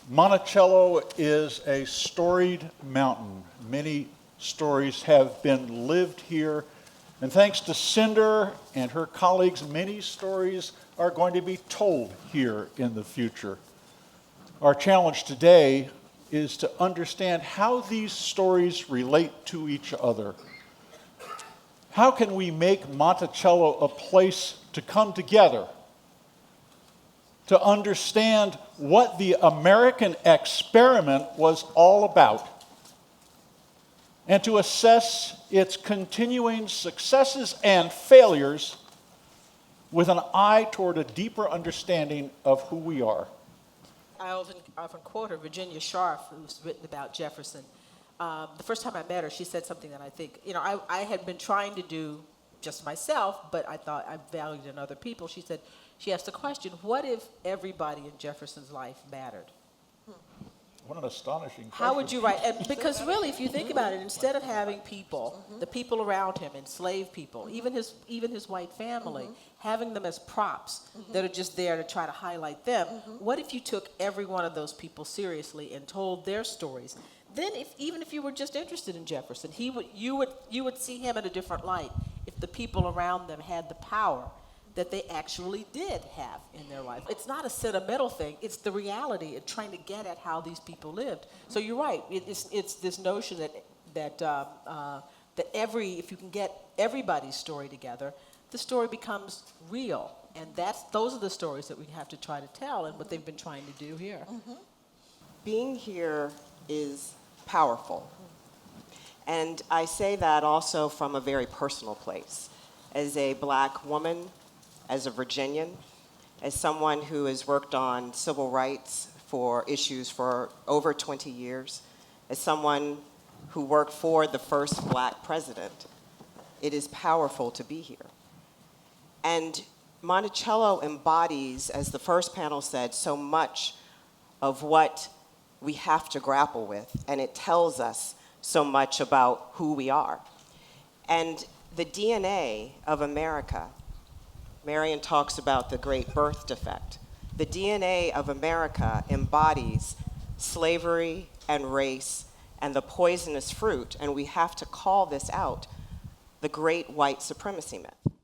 Monticello is a storied mountain. Many stories have been lived here, and thanks to Cinder and her colleagues, many stories are going to be told here in the future. Our challenge today is to understand how these stories relate to each other. How can we make Monticello a place to come together, to understand what the American experiment was all about, and to assess its continuing successes and failures with an eye toward a deeper understanding of who we are. I often quote her, Virginia Sharp, who's written about Jefferson. The first time I met her, she said something that I think, I had been trying to do just myself, but I thought I valued in other people. She asked the question, what if everybody in Jefferson's life mattered? What an astonishing question. How would you write? And because really, if you think about it, instead of having people, the people around him, enslaved people, even his white family, having them as props that are just there to try to highlight them, what if you took every one of those people seriously and told their stories? Then, even if you were just interested in Jefferson, you would see him in a different light if the people around them had the power that they actually did have in their life. It's not a sentimental thing, it's the reality of trying to get at how these people lived. So you're right, it's this notion that if you can get everybody's story together, the story becomes real. And those are the stories that we have to try to tell, and what they've been trying to do here. Being here is powerful. And I say that also from a very personal place. As a Black woman, as a Virginian, as someone who has worked on civil rights issues for over 20 years, as someone who worked for the first Black president, it is powerful to be here. And Monticello embodies, as the first panel said, so much of what we have to grapple with, and it tells us so much about who we are. And the DNA of America, Marion talks about the great birth defect. The DNA of America embodies slavery and race and the poisonous fruit, and we have to call this out, the great white supremacy myth.